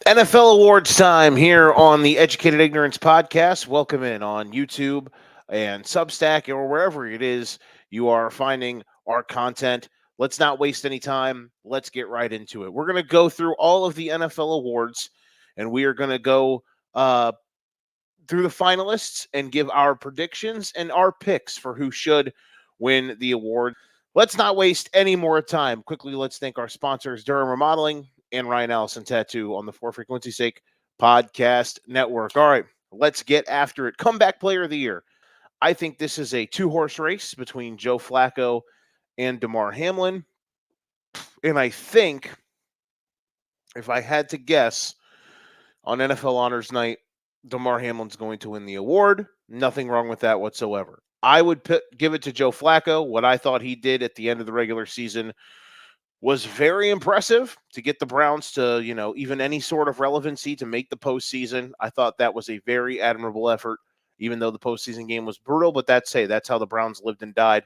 NFL awards time here on the Educated Ignorance podcast. Welcome in on YouTube and Substack or wherever it is you are finding our content. Let's not waste any time. Let's get right into it. We're going to go through all of the NFL awards and we are going to go through the finalists and give our predictions and our picks for who should win the award. Let's not waste any more time. Quickly, let's thank our sponsors, Durham Remodeling and Ryan Allison Tattoo on the For Frequency Sake Podcast Network. All right, let's get after it. Comeback Player of the Year. I think this is a two-horse race between Joe Flacco and Damar Hamlin. And I think, if I had to guess, on NFL Honors Night, Damar Hamlin's going to win the award. Nothing wrong with that whatsoever. I would give it to Joe Flacco. What I thought he did at the end of the regular season was very impressive to get the Browns to, even any sort of relevancy to make the postseason. I thought that was a very admirable effort, even though the postseason game was brutal. But that's how the Browns lived and died.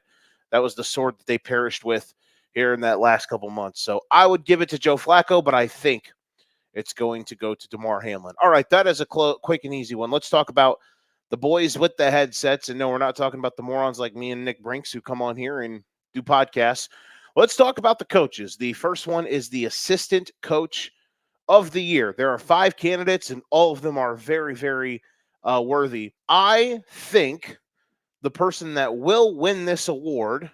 That was the sword that they perished with here in that last couple months. So I would give it to Joe Flacco, but I think it's going to go to Damar Hamlin. All right, that is a quick and easy one. Let's talk about the boys with the headsets. And no, we're not talking about the morons like me and Nick Brinks who come on here and do podcasts. Let's talk about the coaches. The first one is the assistant coach of the year. There are 5 candidates, and all of them are very, very worthy. I think the person that will win this award,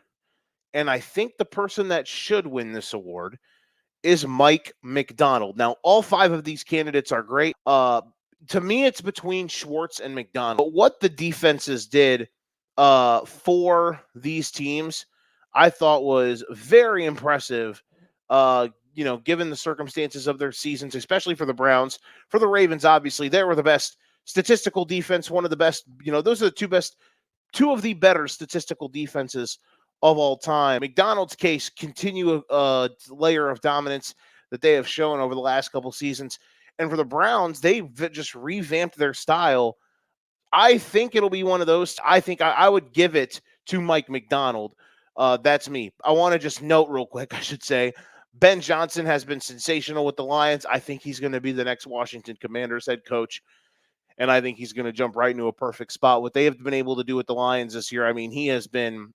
and I think the person that should win this award, is Mike Macdonald. Now, all 5 of these candidates are great. To me, it's between Schwartz and McDonald. But what the defenses did for these teams, I thought was very impressive. Given the circumstances of their seasons, especially for the Browns, for the Ravens, obviously they were the best statistical defense. One of the best. Those are two of the better statistical defenses of all time. McDonald's case continue a layer of dominance that they have shown over the last couple seasons. And for the Browns, they've just revamped their style. I think it'll be one of those. I think I would give it to Mike Macdonald. That's me. I want to just note real quick, I should say, Ben Johnson has been sensational with the Lions. I think he's going to be the next Washington Commanders head coach. And I think he's going to jump right into a perfect spot. What they have been able to do with the Lions this year, I mean, he has been,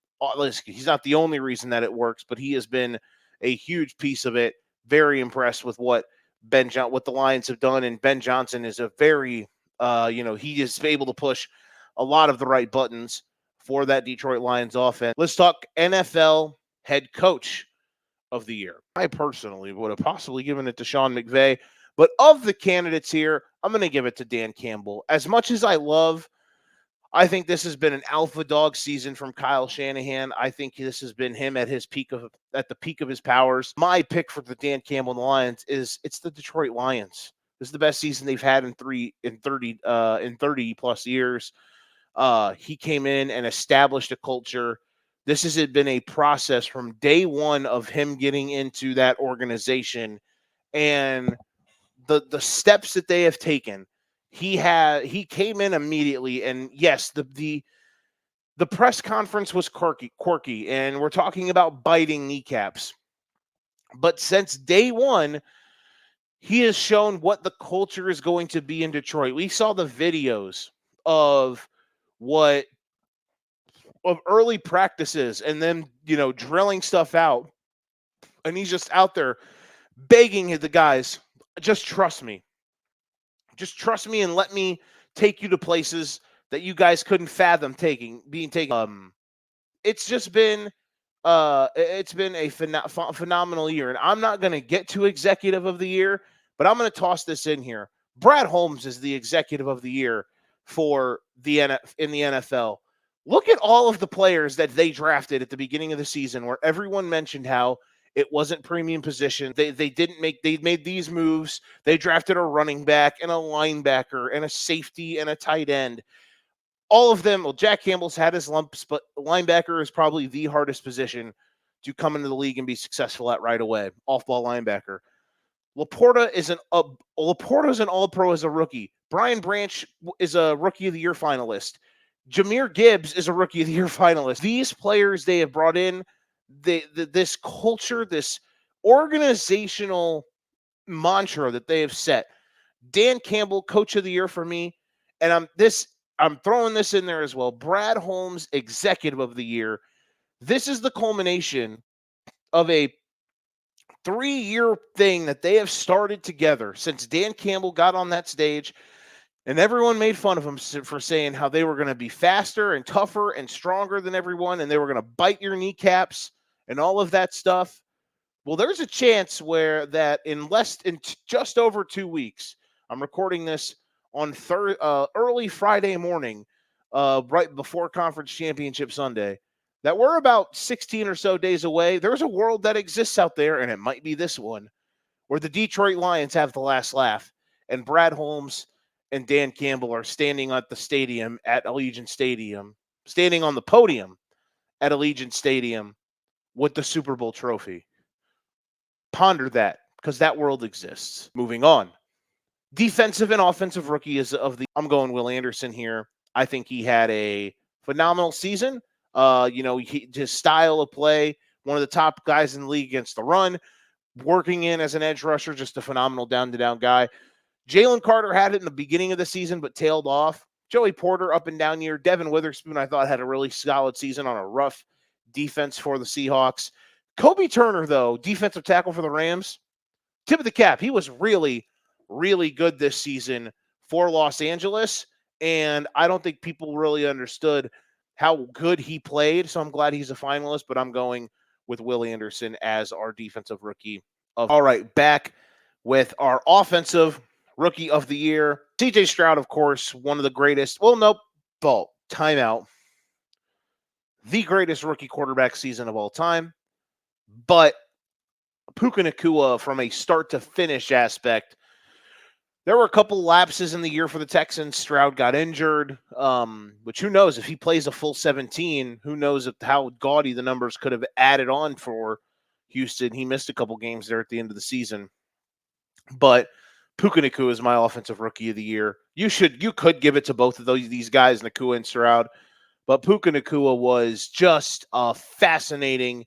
he's not the only reason that it works, but he has been a huge piece of it. Very impressed with what the Lions have done. And Ben Johnson is a very, he is able to push a lot of the right buttons for that Detroit Lions offense. Let's talk NFL head coach of the year. I personally would have possibly given it to Sean McVay. But of the candidates here, I'm going to give it to Dan Campbell. As much as I think this has been an alpha dog season from Kyle Shanahan. I think this has been him at the peak of his powers. My pick for the Dan Campbell and the Lions it's the Detroit Lions. This is the best season they've had in 30 plus years. He came in and established a culture. This has been a process from day one of him getting into that organization, and the steps that they have taken. He came in immediately, and yes, the press conference was quirky, and we're talking about biting kneecaps. But since day one, he has shown what the culture is going to be in Detroit. We saw the videos of early practices and then, drilling stuff out. And he's just out there begging the guys, just trust me. Just trust me and let me take you to places that you guys couldn't fathom being taken. It's just been it's been a phenomenal year. And I'm not going to get to executive of the year, but I'm going to toss this in here. Brad Holmes is the executive of the year for in the NFL. Look at all of the players that they drafted at the beginning of the season where everyone mentioned how it wasn't premium position. They made these moves. They drafted a running back and a linebacker and a safety and a tight end. All of them, well, Jack Campbell's had his lumps, but linebacker is probably the hardest position to come into the league and be successful at right away. Off-ball linebacker. Laporta is an All-Pro as a rookie. Brian Branch is a Rookie of the Year finalist. Jahmyr Gibbs is a Rookie of the Year finalist. These players they have brought in, this culture, this organizational mantra that they have set. Dan Campbell, coach of the year for me. And I'm throwing this in there as well. Brad Holmes, executive of the year. This is the culmination of a 3-year thing that they have started together since Dan Campbell got on that stage. And everyone made fun of him for saying how they were going to be faster and tougher and stronger than everyone, and they were going to bite your kneecaps and all of that stuff. Well, there's a chance where that in just over 2 weeks, I'm recording this on early Friday morning, right before Conference Championship Sunday, that we're about 16 or so days away. There's a world that exists out there, and it might be this one, where the Detroit Lions have the last laugh, and Brad Holmes and Dan Campbell are standing at the stadium at Allegiant Stadium, standing on the podium at Allegiant Stadium with the Super Bowl trophy. Ponder that, because that world exists. Moving on. Defensive and offensive rookie I'm going Will Anderson here. I think he had a phenomenal season. His style of play, one of the top guys in the league against the run, working in as an edge rusher, just a phenomenal down-to-down guy. Jalen Carter had it in the beginning of the season, but tailed off. Joey Porter, up and down year. Devin Witherspoon, I thought, had a really solid season on a rough defense for the Seahawks. Kobe Turner, though, defensive tackle for the Rams, tip of the cap. He was really, really good this season for Los Angeles, and I don't think people really understood how good he played, so I'm glad he's a finalist, but I'm going with Will Anderson as our defensive rookie. All right, back with our offensive rookie of the year. CJ Stroud, of course, one of the greatest. Well, nope, fault. Timeout. The greatest rookie quarterback season of all time. But Puka Nacua, from a start to finish aspect, there were a couple lapses in the year for the Texans. Stroud got injured, which who knows if he plays a full 17, who knows how gaudy the numbers could have added on for Houston. He missed a couple games there at the end of the season. But Puka Nacua is my offensive rookie of the year. You could give it to both of these guys, Nacua and Stroud. But Puka Nacua was just a fascinating.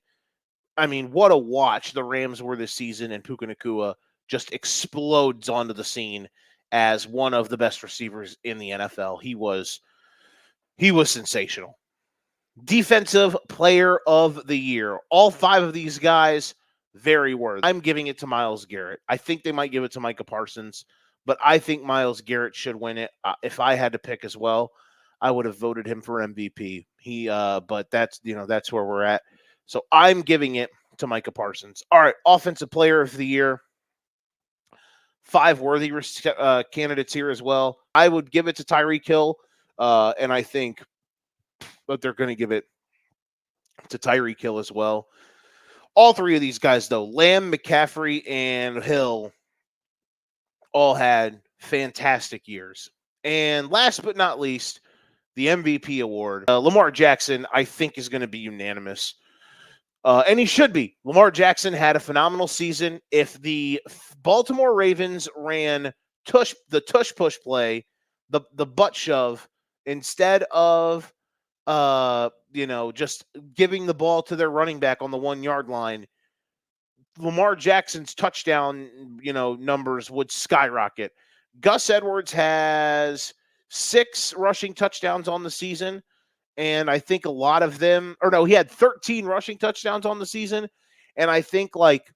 I mean, what a watch the Rams were this season, and Puka Nacua just explodes onto the scene as one of the best receivers in the NFL. He was sensational. Defensive player of the year. All 5 of these guys, very worthy. I'm giving it to Myles Garrett. I think they might give it to Micah Parsons, but I think Myles Garrett should win it. If I had to pick as well, I would have voted him for MVP. But that's where we're at. So I'm giving it to Micah Parsons. All right, offensive player of the year. 5 worthy candidates here as well. I would give it to Tyreek Hill, and I think that they're going to give it to Tyreek Hill as well. All 3 of these guys, though, Lamb, McCaffrey, and Hill, all had fantastic years. And last but not least, the MVP award. Lamar Jackson, I think, is going to be unanimous. And he should be. Lamar Jackson had a phenomenal season. If the Baltimore Ravens ran the tush push play, the butt shove, instead of just giving the ball to their running back on the 1-yard line, Lamar Jackson's touchdown, numbers would skyrocket. Gus Edwards has 6 rushing touchdowns on the season. And I think a lot of them, he had 13 rushing touchdowns on the season. And I think like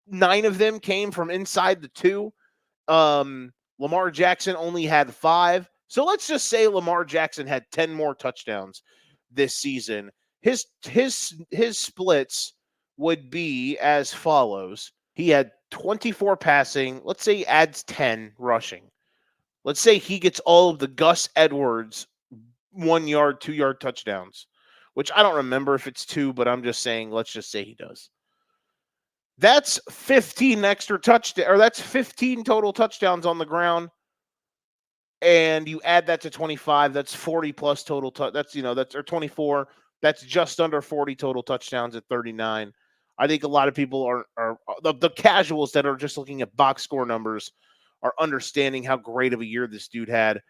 9 of them came from inside the 2. Lamar Jackson only had 5. So let's just say Lamar Jackson had 10 more touchdowns this season. His splits would be as follows. He had 24 passing. Let's say he adds 10 rushing. Let's say he gets all of the Gus Edwards 1-yard, 2-yard touchdowns, which I don't remember if it's 2, but I'm just saying, let's just say he does. That's 15 extra touchdowns, or that's 15 total touchdowns on the ground. And you add that to 25, that's 40 plus total. That's 24. That's just under 40 total touchdowns at 39. I think a lot of people are the casuals that are just looking at box score numbers are understanding how great of a year this dude had.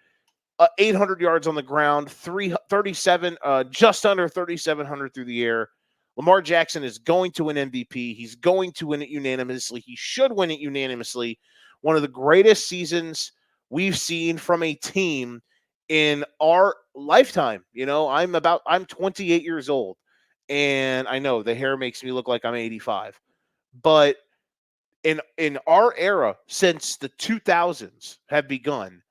800 yards on the ground, 37, just under 3,700 through the air. Lamar Jackson is going to win MVP. He's going to win it unanimously. He should win it unanimously. one of the greatest seasons we've seen from a team in our lifetime. I'm 28 years old, and I know the hair makes me look like I'm 85, but in our era, since the 2000s have begun,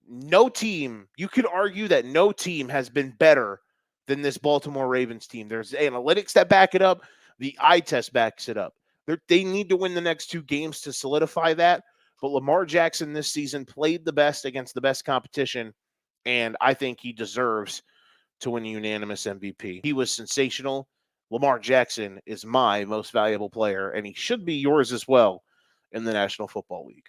no team, you could argue that no team has been better than this Baltimore Ravens team. There's analytics that back it up. The eye test backs it up. They need to win the next two games to solidify that. But Lamar Jackson this season played the best against the best competition, and I think he deserves to win a unanimous MVP. He was sensational. Lamar Jackson is my most valuable player, and he should be yours as well in the National Football League.